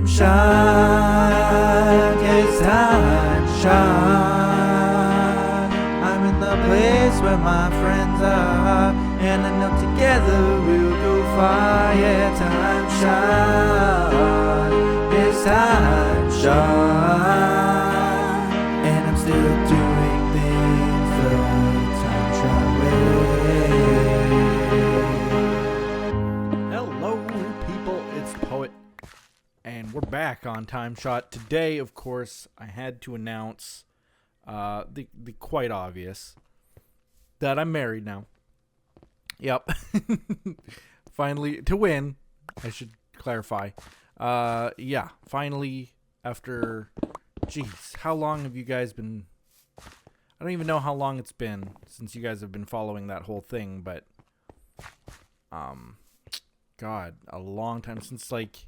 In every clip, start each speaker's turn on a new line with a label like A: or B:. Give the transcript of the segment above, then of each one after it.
A: TimeShot, it's TimeShot. I'm in the place where my friends are, and I know together we'll go far. Yeah, TimeShot, it's TimeShot, and I'm still doing things the TimeShot way.
B: Hello, people. It's Poet, and we're back on TimeShot. Today, of course, I had to announce the quite obvious that I'm married now. Yep. Finally, to win, I should clarify. Yeah, finally, after, jeez, how long have you guys been, I don't even know how long it's been since you guys have been following that whole thing, but, God, a long time, since like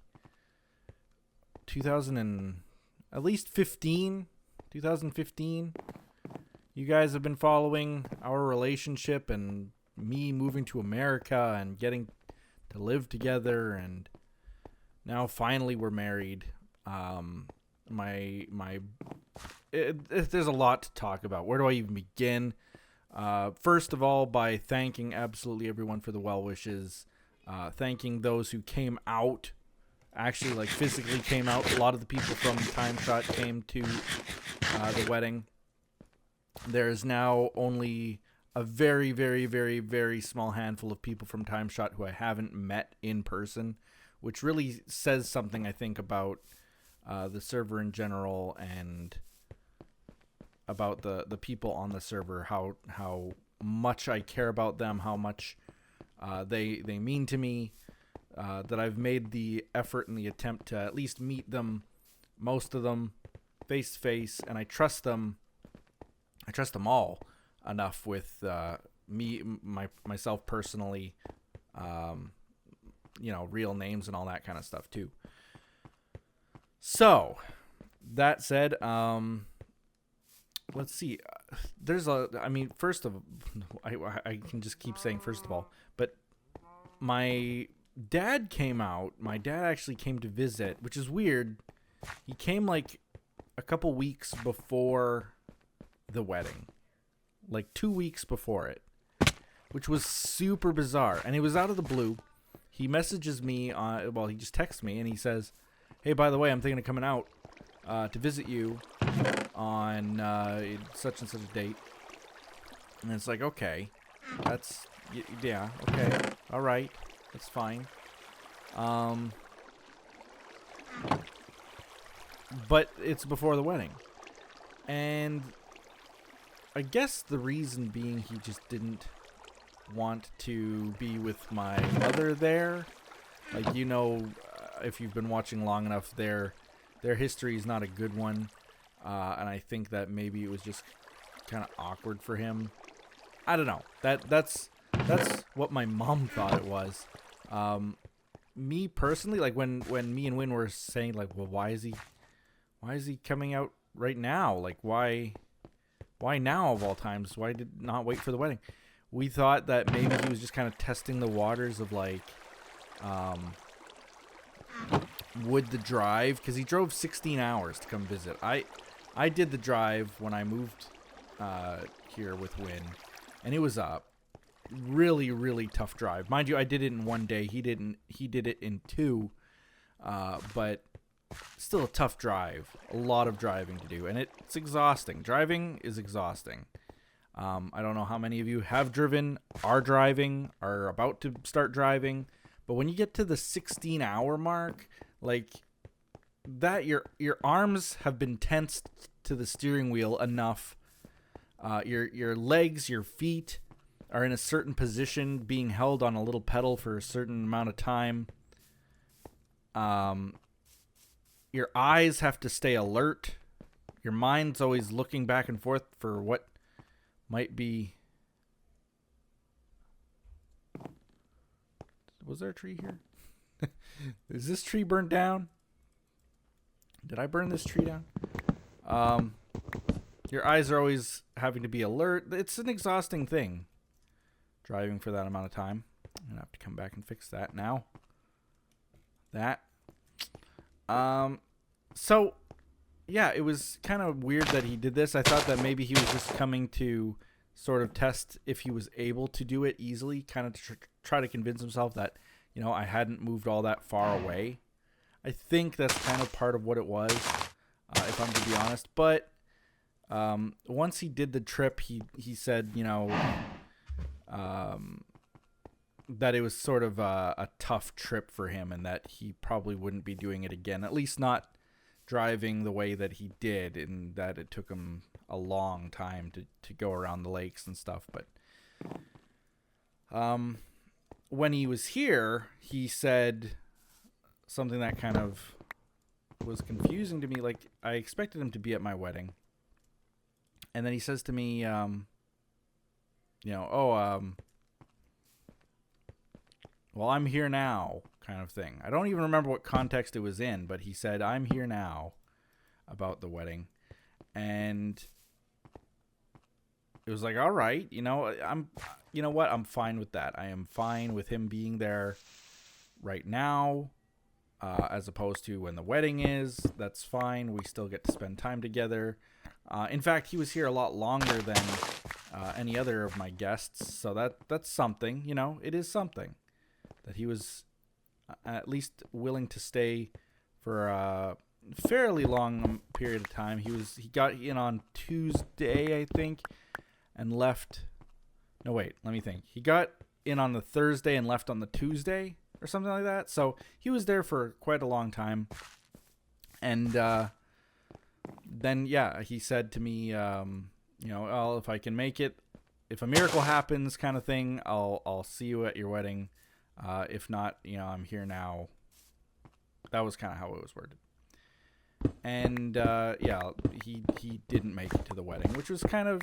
B: 2015, you guys have been following our relationship and me moving to America and getting to live together, and now finally we're married. There's a lot to talk about. Where do I even begin? First of all, by thanking absolutely everyone for the well wishes, thanking those who came out, actually like physically came out. A lot of the people from TimeShot came to the wedding. There's now only a very, very, very, very small handful of people from TimeShot who I haven't met in person, which really says something, I think, about the server in general and about the people on the server, how much I care about them, how much they mean to me, that I've made the effort and the attempt to at least meet them, most of them, face to face, and I trust them. I trust them all enough with myself personally, real names and all that kind of stuff too. So, that said, let's see. First of all, I can just keep saying first of all, but my dad came out. My dad actually came to visit, which is weird. He came like a couple weeks before the wedding, like 2 weeks before it, which was super bizarre. And it was out of the blue. He messages me he just texts me and he says, "Hey, by the way, I'm thinking of coming out to visit you on such and such a date." And it's like, okay, that's yeah, okay, all right, that's fine. But it's before the wedding, and I guess the reason being he just didn't want to be with my mother there. Like, if you've been watching long enough, their history is not a good one. And I think that maybe it was just kind of awkward for him. I don't know. That's what my mom thought it was. Me personally, like when me and Win were saying, like, well, why is he coming out right now? Like, why now of all times? Why did not wait for the wedding? We thought that maybe he was just kind of testing the waters of, like, would the drive, because he drove 16 hours to come visit. I did the drive when I moved here with Win, and it was a really, really tough drive. Mind you, I did it in 1 day. He did it in 2, but still a tough drive. A lot of driving to do, and it's exhausting. Driving is exhausting. I don't know how many of you have driven, are driving, are about to start driving, but when you get to the 16-hour mark, like that, your arms have been tensed to the steering wheel enough. Your legs, your feet are in a certain position, being held on a little pedal for a certain amount of time. Your eyes have to stay alert. Your mind's always looking back and forth for what might be. Was there a tree here? Is this tree burnt down? Did I burn this tree down? Your eyes are always having to be alert. It's an exhausting thing, driving for that amount of time. I'm going to have to come back and fix that now. So yeah, it was kind of weird that he did this. I thought that maybe he was just coming to sort of test if he was able to do it easily, kind of to try to convince himself that, I hadn't moved all that far away. I think that's kind of part of what it was, if I'm to be honest. But once he did the trip, he said, that it was sort of a tough trip for him and that he probably wouldn't be doing it again, at least not driving the way that he did, and that it took him a long time to go around the lakes and stuff. But when he was here, he said something that kind of was confusing to me. Like, I expected him to be at my wedding, and then he says to me, well, I'm here now, kind of thing. I don't even remember what context it was in, but he said, I'm here now, about the wedding. And it was like, all right, I'm fine with that. I am fine with him being there right now, as opposed to when the wedding is. That's fine. We still get to spend time together. In fact, he was here a lot longer than any other of my guests, so that's something. It is something that he was at least willing to stay for a fairly long period of time. He got in on Tuesday, I think, and left. No, wait, let me think. He got in on the Thursday and left on the Tuesday or something like that. So he was there for quite a long time. And then, yeah, he said to me, well, if I can make it, if a miracle happens kind of thing, I'll see you at your wedding. If not, I'm here now. That was kind of how it was worded. And he didn't make it to the wedding, which was kind of,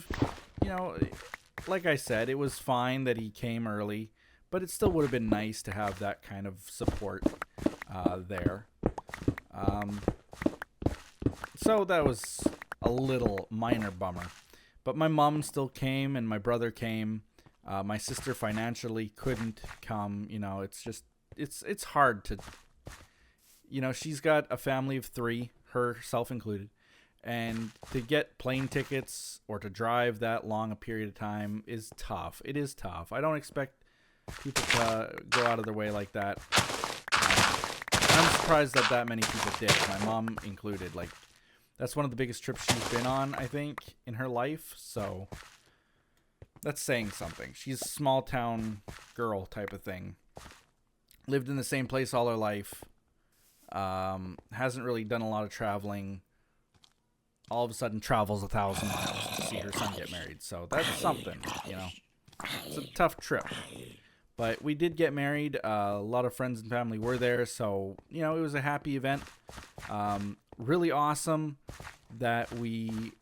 B: like I said, it was fine that he came early, but it still would have been nice to have that kind of support there. So that was a little minor bummer. But my mom still came and my brother came. My sister financially couldn't come. It's hard to, she's got a family of 3, herself included. And to get plane tickets or to drive that long a period of time is tough. It is tough. I don't expect people to go out of their way like that. I'm surprised that many people did, my mom included. Like, that's one of the biggest trips she's been on, I think, in her life. So that's saying something. She's a small town girl type of thing. Lived in the same place all her life. Hasn't really done a lot of traveling. All of a sudden travels 1,000 miles to see her son get married. So that's something, It's a tough trip. But we did get married. A lot of friends and family were there. So, it was a happy event. Really awesome that we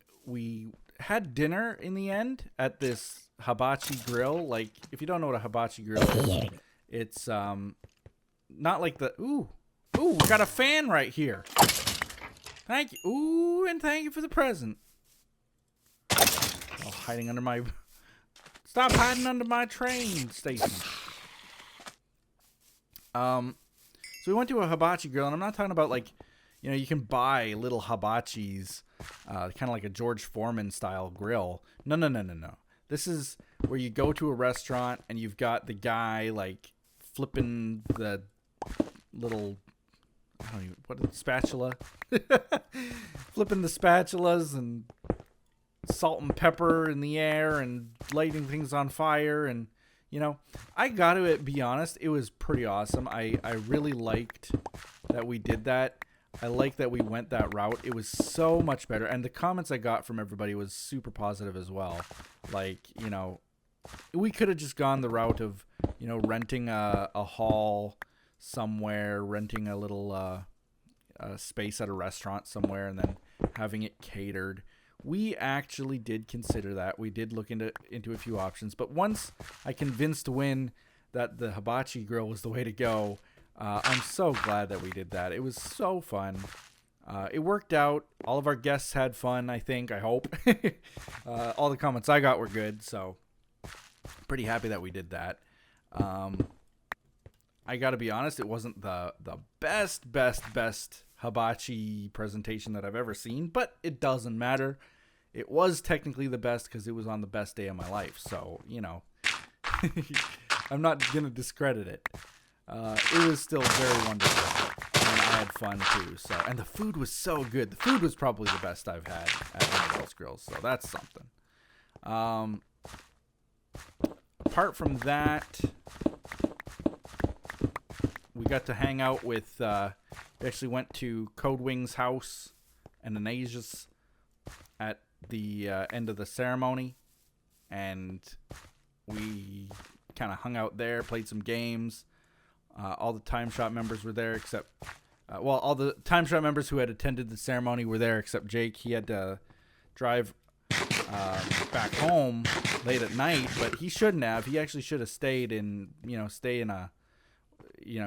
B: had dinner in the end at this hibachi grill. Like, if you don't know what a hibachi grill is, it's not like the... Ooh, we got a fan right here. Thank you. Ooh, and thank you for the present. Oh, hiding under my... Stop hiding under my train station. So we went to a hibachi grill, and I'm not talking about, like, you can buy little hibachis, kind of like a George Foreman style grill. No. This is where you go to a restaurant, and you've got the guy, like, flipping the little... spatula? Flipping the spatulas and salt and pepper in the air and lighting things on fire. And, I gotta be honest, it was pretty awesome. I really liked that we did that. I like that we went that route. It was so much better. And the comments I got from everybody was super positive as well. Like, we could have just gone the route of, renting a hall somewhere, renting a little space at a restaurant somewhere, and then having it catered. We actually did consider that. We did look into a few options, but once I convinced Win that the hibachi grill was the way to go, I'm so glad that we did that. It was so fun. It worked out. All of our guests had fun, I think. I hope. All the comments I got were good, so pretty happy that we did that. I gotta be honest, it wasn't the best hibachi presentation that I've ever seen, but it doesn't matter. It was technically the best because it was on the best day of my life. So, I'm not going to discredit it. It was still very wonderful. And I had fun too. So, and the food was so good. The food was probably the best I've had at one of those grills. So that's something. Apart from that, we got to hang out with, we actually went to Code Wing's house and Anasia's at the end of the ceremony, and we kind of hung out there, played some games. All the TimeShot members were there except, all the TimeShot members who had attended the ceremony were there except Jake. He had to drive back home late at night, but he shouldn't have. He actually should have stayed in, stay in a,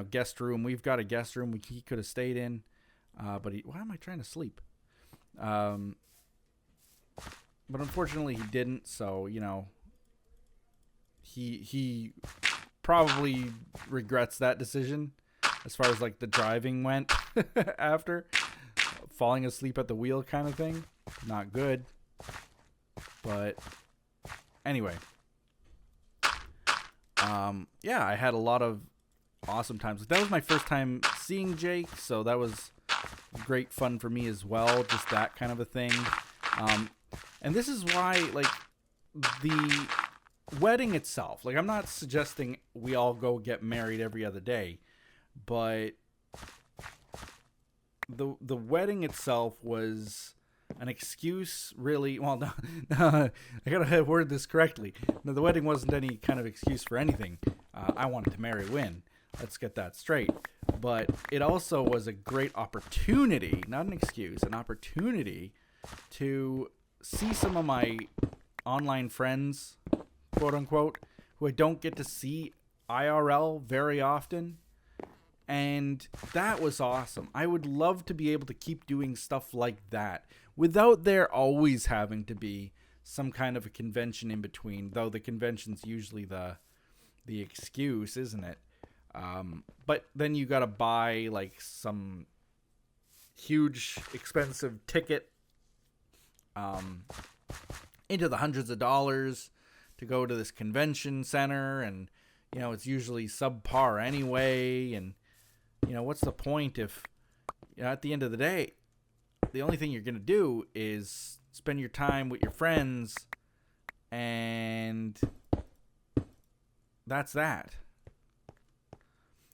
B: guest room. We've got a guest room he could have stayed in, but why am I trying to sleep? But unfortunately he didn't, so, he probably regrets that decision as far as like the driving went after falling asleep at the wheel kind of thing. Not good. But anyway, I had a lot of awesome times. That was my first time seeing Jake, so that was great fun for me as well. Just that kind of a thing. And this is why, like, the wedding itself, like, I'm not suggesting we all go get married every other day, but the wedding itself was an excuse, really. Well, no, I gotta word this correctly. No, the wedding wasn't any kind of excuse for anything. I wanted to marry Win. Let's get that straight. But it also was a great opportunity, not an excuse, an opportunity to see some of my online friends, quote unquote, who I don't get to see IRL very often. And that was awesome. I would love to be able to keep doing stuff like that without there always having to be some kind of a convention in between, though the convention's usually the excuse, isn't it? But then you gotta buy like some huge expensive ticket into the hundreds of dollars to go to this convention center, and it's usually subpar anyway, and what's the point if at the end of the day the only thing you're gonna do is spend your time with your friends, and that's that.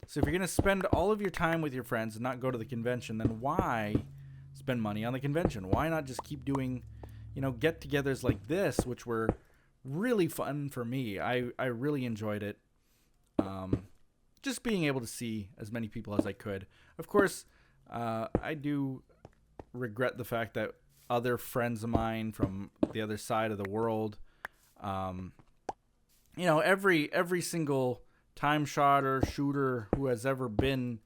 B: So if you're gonna spend all of your time with your friends and not go to the convention, then why spend money on the convention? Why not just keep doing get-togethers like this, which were really fun for me. I really enjoyed it. Just being able to see as many people as I could. Of course, I do regret the fact that other friends of mine from the other side of the world, every single TimeShotter shooter who has ever been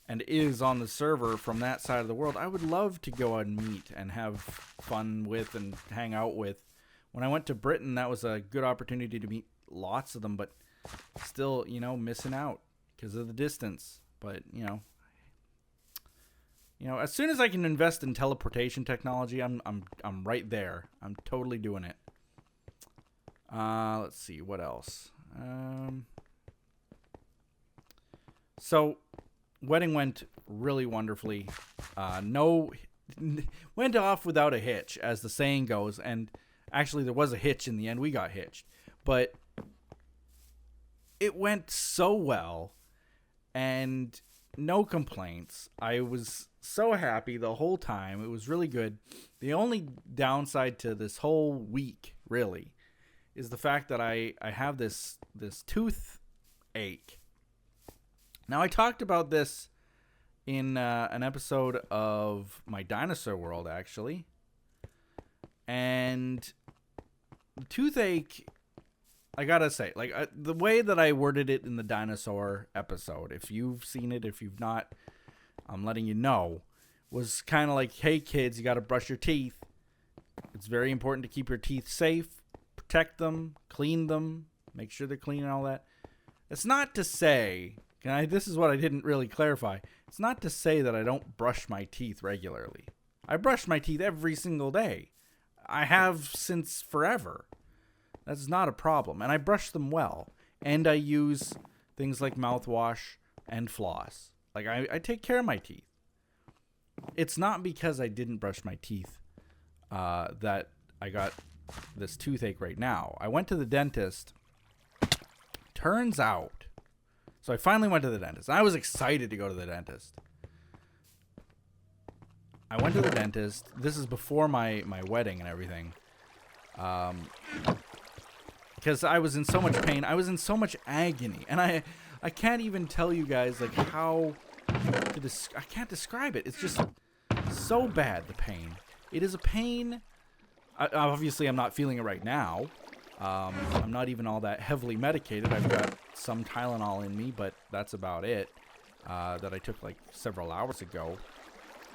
B: and is on the server from that side of the world, I would love to go and meet and have fun with and hang out with. When I went to Britain, that was a good opportunity to meet lots of them, but still, missing out because of the distance. But, as soon as I can invest in teleportation technology, I'm right there. I'm totally doing it. Let's see, what else? So, wedding went really wonderfully. Went off without a hitch, as the saying goes. And actually, there was a hitch in the end. We got hitched. But it went so well, and no complaints. I was so happy the whole time. It was really good. The only downside to this whole week, really, is the fact that I have this toothache. Now, I talked about this in an episode of my Dinosaur World, actually. And the toothache, I gotta say, the way that I worded it in the dinosaur episode, if you've seen it, if you've not, I'm letting you know, was kind of like, hey kids, you gotta brush your teeth. It's very important to keep your teeth safe, protect them, clean them, make sure they're clean and all that. It's not to say, this is what I didn't really clarify, It's not to say that I don't brush my teeth regularly. I brush my teeth every single day. I have since forever. That's not a problem. And I brush them well. And I use things like mouthwash and floss. Like, I take care of my teeth. It's not because I didn't brush my teeth that I got this toothache right now. I went to the dentist. Turns out, so I finally went to the dentist. I was excited to go to the dentist. I went to the dentist. This is before my wedding and everything. Because I was in so much pain. I was in so much agony. And I can't even tell you guys, like, how to I can't describe it. It's just so bad, the pain. It is a pain. Obviously, I'm not feeling it right now. I'm not even all that heavily medicated. I've got some Tylenol in me, but that's about it. That I took like several hours ago.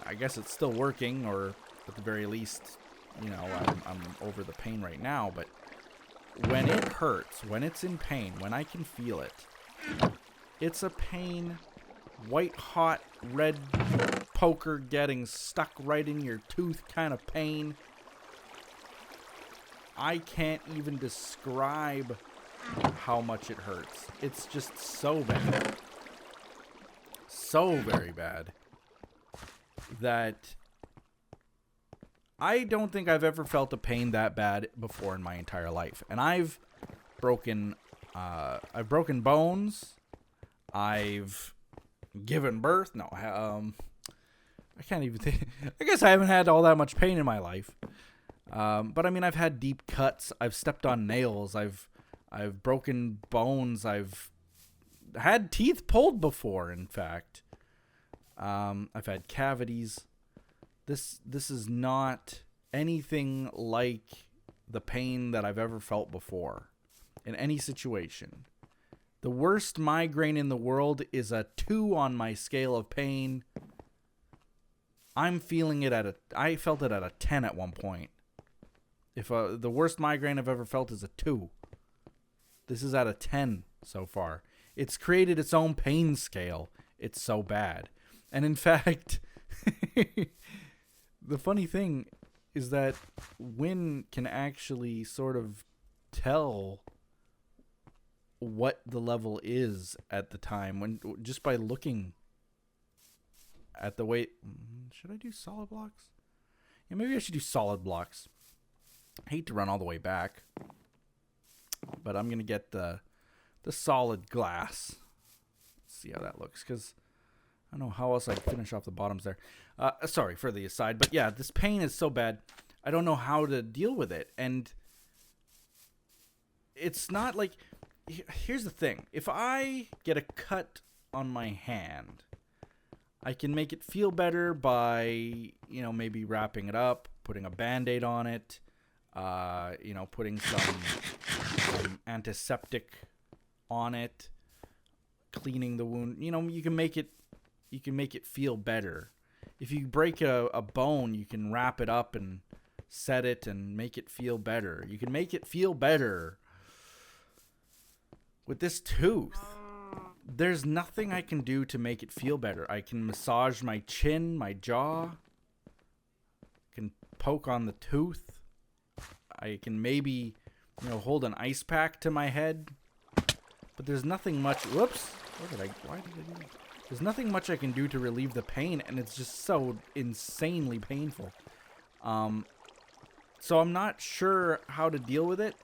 B: I guess it's still working, or at the very least, you know, I'm over the pain right now. But when it hurts, when it's in pain, when I can feel it, it's a pain, white hot red poker getting stuck right in your tooth kind of pain. I can't even describe how much it hurts. It's just so bad. So very bad. That I don't think I've ever felt a pain that bad before in my entire life. And I've broken bones. I've given birth. No, I can't even think. I guess I haven't had all that much pain in my life. But I mean, I've had deep cuts. I've stepped on nails. I've broken bones. I've had teeth pulled before, in fact. I've had cavities. This is not anything like the pain that I've ever felt before in any situation. The worst migraine in the world is a 2 on my scale of pain. I'm feeling it I felt it at a 10 at one point. If the worst migraine I've ever felt is a 2. This is at a 10 so far. It's created its own pain scale. It's so bad. And in fact, the funny thing is that Wynn can actually sort of tell what the level is at the time when just by looking at the weight. Should I do solid blocks? Yeah, maybe I should do solid blocks. I hate to run all the way back, but I'm gonna get the solid glass. Let's see how that looks, because I don't know how else I can finish off the bottoms there. Sorry for the aside, but yeah, this pain is so bad. I don't know how to deal with it, and it's not like. Here's the thing: if I get a cut on my hand, I can make it feel better by, you know, maybe wrapping it up, putting a Band-Aid on it. You know, putting some antiseptic on it, cleaning the wound. You know, you can make it feel better. If you break a bone, you can wrap it up and set it and make it feel better. You can make it feel better. With this tooth, there's nothing I can do to make it feel better. I can massage my chin, my jaw. I can poke on the tooth. I can maybe, you know, hold an ice pack to my head, but there's nothing much. Whoops! Why did I do that? There's nothing much I can do to relieve the pain, and it's just so insanely painful. So I'm not sure how to deal with it,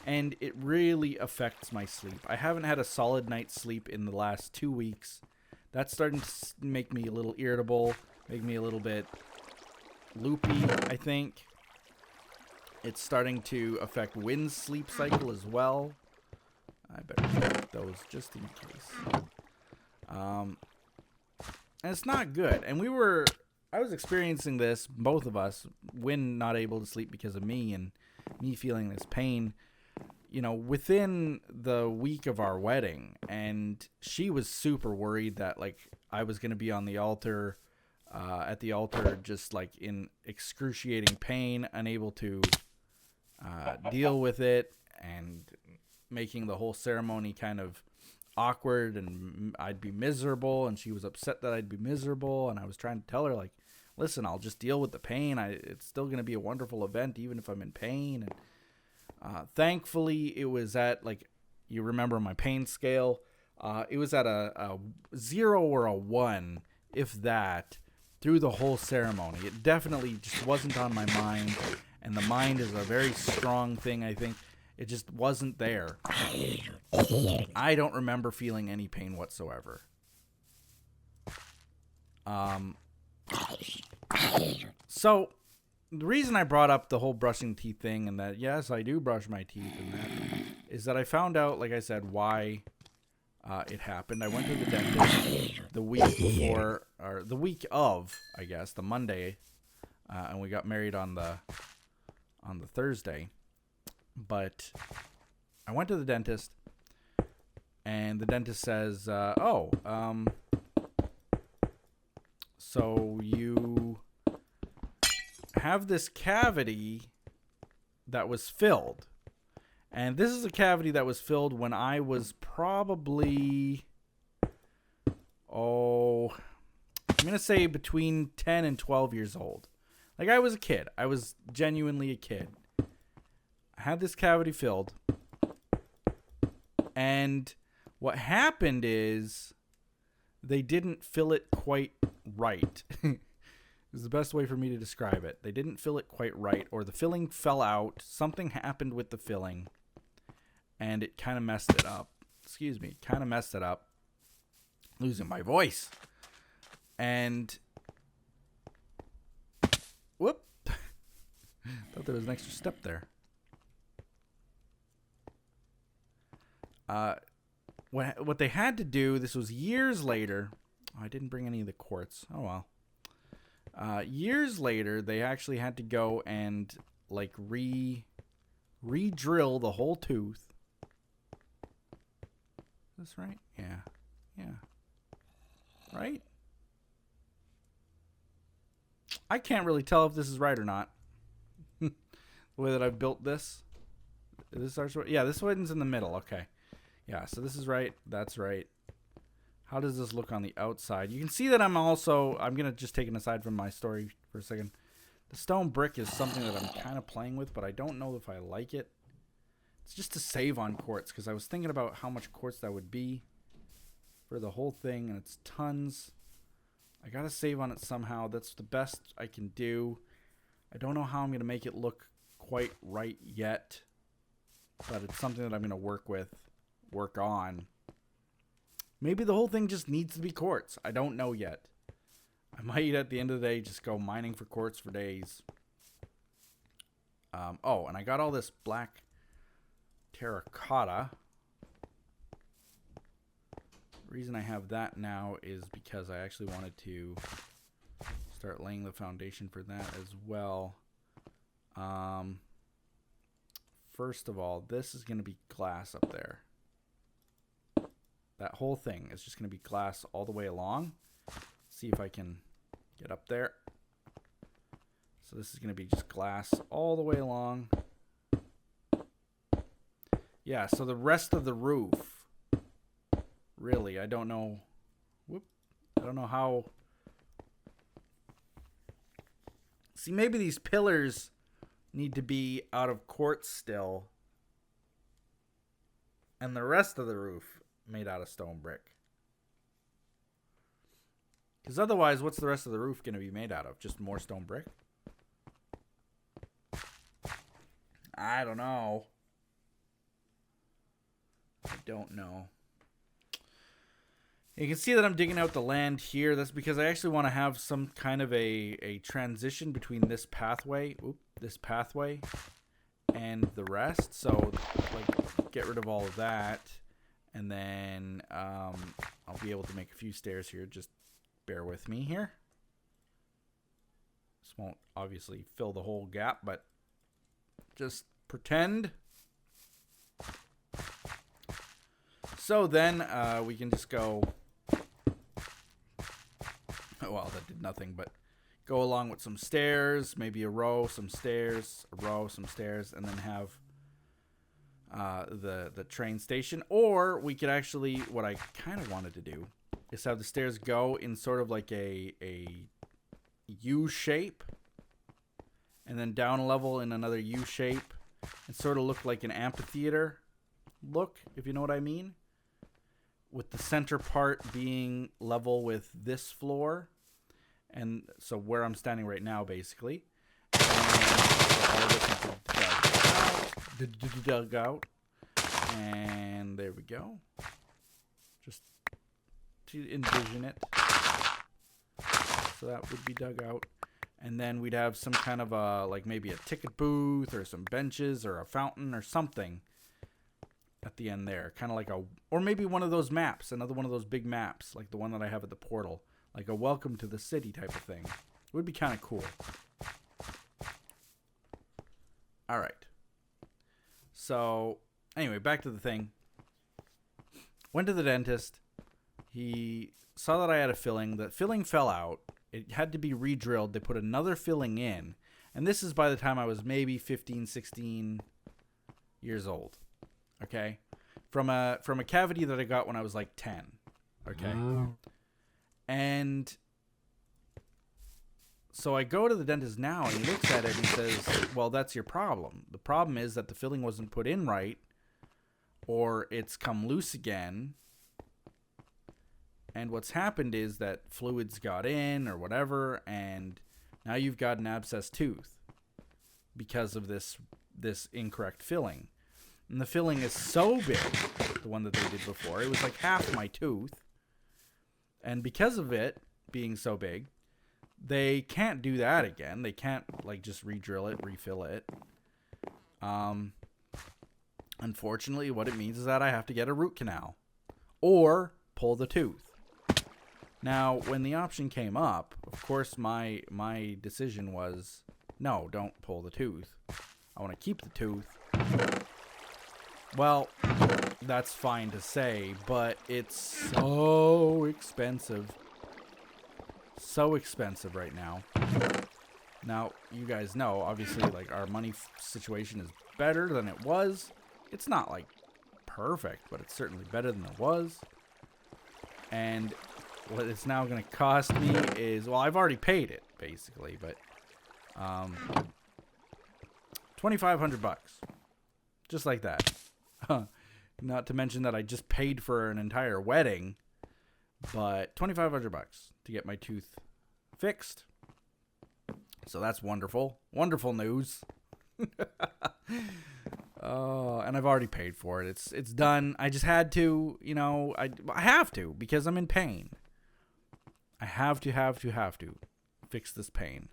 B: and it really affects my sleep. I haven't had a solid night's sleep in the last 2 weeks. That's starting to make me a little irritable, make me a little bit loopy, I think. It's starting to affect Wynn's sleep cycle as well. I better take those just in case. And it's not good. And I was experiencing this, both of us, Wynn not able to sleep because of me and me feeling this pain, you know, within the week of our wedding. And she was super worried that, like, I was going to be on the altar, at the altar, just like in excruciating pain, unable to deal with it, and making the whole ceremony kind of awkward and I'd be miserable, and she was upset that I'd be miserable, and I was trying to tell her, like, listen, I'll just deal with the pain. It's still going to be a wonderful event even if I'm in pain. And thankfully it was at, like, you remember my pain scale, it was at a 0 or a 1, if that, through the whole ceremony. It definitely just wasn't on my mind, and the mind is a very strong thing, I think. It just wasn't there. I don't remember feeling any pain whatsoever. So the reason I brought up the whole brushing teeth thing, and that, yes, I do brush my teeth, and that, is that I found out, like I said, why it happened. I went to the dentist the week before, or the week of, I guess, the Monday, and we got married on the Thursday. But I went to the dentist, and the dentist says, so you have this cavity that was filled. And this is a cavity that was filled when I was probably, I'm going to say between 10 and 12 years old. Like, I was a kid. I was genuinely a kid. I had this cavity filled. And what happened is they didn't fill it quite right. Is the best way for me to describe it. They didn't fill it quite right, or the filling fell out. Something happened with the filling, and it kind of messed it up. Kind of messed it up. Losing my voice. And whoop. Thought there was an extra step there. What they had to do, this was years later. Oh, I didn't bring any of the quartz. Oh, well. Years later, they actually had to go and, like, re-drill the whole tooth. Is this right? Yeah. Right? I can't really tell if this is right or not. The way that I've built this. Yeah, this one's in the middle. Okay. Yeah, so this is right. That's right. How does this look on the outside? You can see that I'm going to just take an aside from my story for a second. The stone brick is something that I'm kind of playing with, but I don't know if I like it. It's just to save on quartz, because I was thinking about how much quartz that would be for the whole thing, and it's tons. I got to save on it somehow. That's the best I can do. I don't know how I'm going to make it look quite right yet, but it's something that I'm going to work on. Maybe the whole thing just needs to be quartz. I don't know yet. I might, at the end of the day, just go mining for quartz for days. And I got all this black terracotta. The reason I have that now is because I actually wanted to start laying the foundation for that as well. First of all, this is going to be glass up there. That whole thing is just going to be glass all the way along. See if I can get up there. So this is going to be just glass all the way along. Yeah, so the rest of the roof, really, I don't know. I don't know how. See, maybe these pillars need to be out of quartz still. And the rest of the roof made out of stone brick. Because otherwise, what's the rest of the roof going to be made out of? Just more stone brick? I don't know. You can see that I'm digging out the land here. That's because I actually want to have some kind of a transition between this pathway, and the rest. So, like, get rid of all of that. And then I'll be able to make a few stairs here. Just bear with me here. This won't obviously fill the whole gap, but just pretend. So then we can just go. Well, that did nothing, but go along with some stairs, maybe a row, some stairs, a row, some stairs, and then have the train station, or we could actually, what I kind of wanted to do is have the stairs go in sort of like a U shape, and then down a level in another U shape, and sort of look like an amphitheater look, if you know what I mean, with the center part being level with this floor, and so where I'm standing right now, basically. And all this is dug out, and there we go. Just to envision it. So that would be dug out. And then we'd have some kind of like maybe a ticket booth or some benches or a fountain or something at the end there. Kind of like or maybe one of those maps, another one of those big maps, like the one that I have at the portal. Like a welcome to the city type of thing. It would be kind of cool. All right. So, anyway, back to the thing. Went to the dentist. He saw that I had a filling. The filling fell out. It had to be re-drilled. They put another filling in. And this is by the time I was maybe 15, 16 years old. Okay? From a cavity that I got when I was like 10. Okay? And so I go to the dentist now, and he looks at it and he says, well, that's your problem. The problem is that the filling wasn't put in right, or it's come loose again. And what's happened is that fluids got in or whatever, and now you've got an abscess tooth because of this incorrect filling. And the filling is so big, the one that they did before, it was like half my tooth. And because of it being so big, they can't do that again. They can't like just re-drill it, refill it. Unfortunately, what it means is that I have to get a root canal or pull the tooth. Now, when the option came up, of course, my decision was, no, don't pull the tooth. I want to keep the tooth. Well, that's fine to say, but it's so expensive. So expensive right now. Now, you guys know, obviously, like, our money situation is better than it was. It's not, like, perfect, but it's certainly better than it was. And what it's now going to cost me is, well, I've already paid it, basically, but $2,500. Just like that. Not to mention that I just paid for an entire wedding, but $2,500 to get my tooth fixed. So that's wonderful. Wonderful news. And I've already paid for it. It's done. I just had to, I have to because I'm in pain. I have to fix this pain.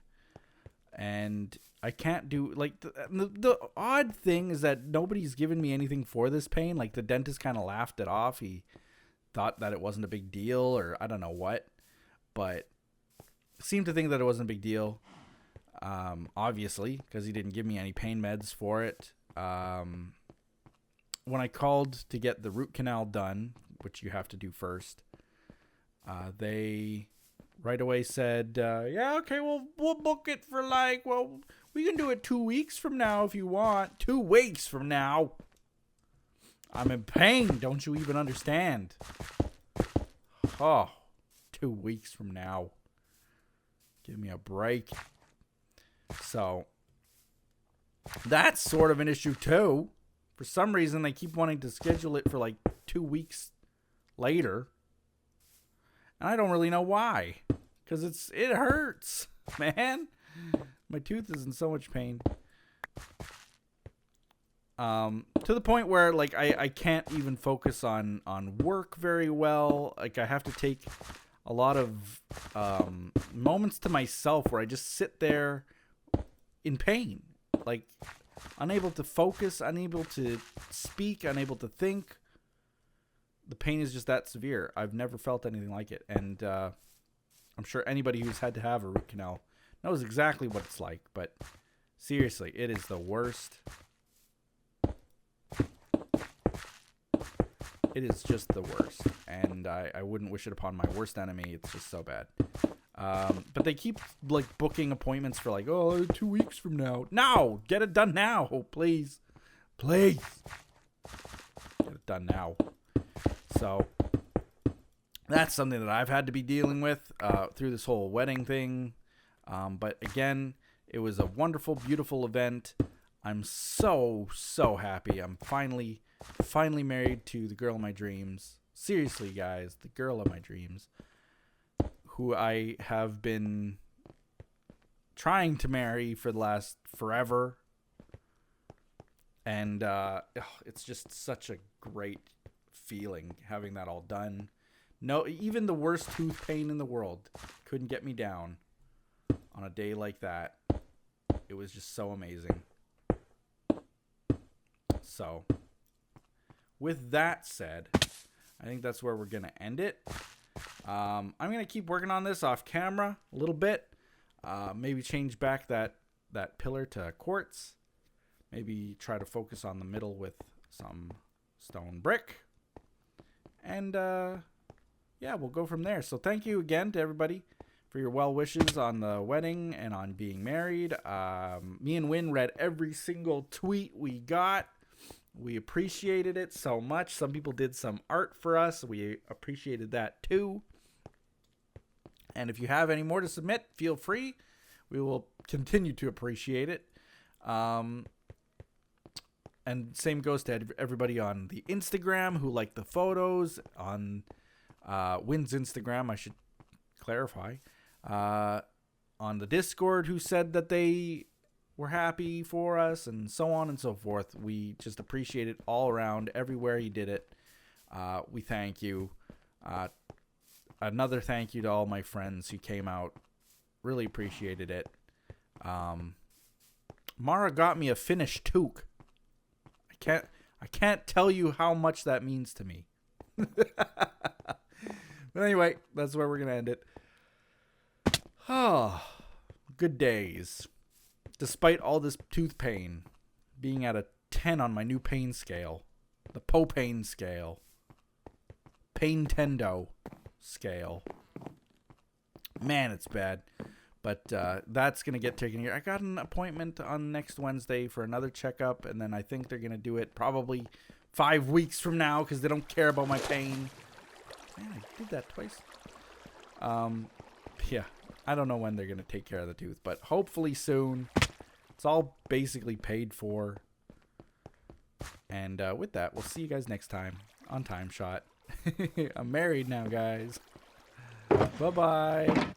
B: And I can't do, like, the odd thing is that nobody's given me anything for this pain. Like, the dentist kind of laughed it off. He thought that it wasn't a big deal, or I don't know what, but seemed to think that it wasn't a big deal. Obviously, because he didn't give me any pain meds for it. When I called to get the root canal done, which you have to do first, they right away said, yeah, okay, well, we'll book it for we can do it 2 weeks from now if you want. 2 weeks from now? I'm in pain. Don't you even understand? Oh, 2 weeks from now. Give me a break. So, that's sort of an issue too. For some reason, they keep wanting to schedule it for 2 weeks later. And I don't really know why. Because it hurts, man. My tooth is in so much pain. To the point where, I can't even focus on work very well. I have to take a lot of moments to myself where I just sit there in pain. Unable to focus, unable to speak, unable to think. The pain is just that severe. I've never felt anything like it. And I'm sure anybody who's had to have a root canal knows exactly what it's like. But seriously, it is the worst. It is just the worst. And I wouldn't wish it upon my worst enemy. It's just so bad. But they keep booking appointments for 2 weeks from now. No, get it done now, please. Please. Get it done now. So that's something that I've had to be dealing with through this whole wedding thing. But again, it was a wonderful, beautiful event. I'm so happy. I'm finally married to the girl of my dreams. Seriously, guys, the girl of my dreams, who I have been trying to marry for the last forever. And it's just such a great feeling having that all done. No, even the worst tooth pain in the world couldn't get me down on a day like that. It was just so amazing. So, with that said, I think that's where we're going to end it. I'm going to keep working on this off camera a little bit. Maybe change back that pillar to quartz. Maybe try to focus on the middle with some stone brick. And, yeah, we'll go from there. So thank you again to everybody for your well wishes on the wedding and on being married. Me and Win read every single tweet we got. We appreciated it so much. Some people did some art for us. We appreciated that too. And if you have any more to submit, feel free. We will continue to appreciate it. And same goes to everybody on the Instagram who liked the photos. On Win's Instagram, I should clarify. On the Discord who said that they were happy for us, and so on and so forth. We just appreciate it all around, everywhere you did it. We thank you. Another thank you to all my friends who came out. Really appreciated it. Mara got me a finished toque. I can't tell you how much that means to me. But anyway, that's where we're gonna end it. Oh, good days. Despite all this tooth pain, being at a 10 on my new pain scale, the Pain scale, Pain-tendo scale. Man, it's bad. But that's going to get taken here. I got an appointment on next Wednesday for another checkup, and then I think they're going to do it probably 5 weeks from now because they don't care about my pain. Man, I did that twice. Yeah, I don't know when they're going to take care of the tooth, but hopefully soon. It's all basically paid for. And with that, we'll see you guys next time on TimeShot. I'm married now, guys. Bye-bye.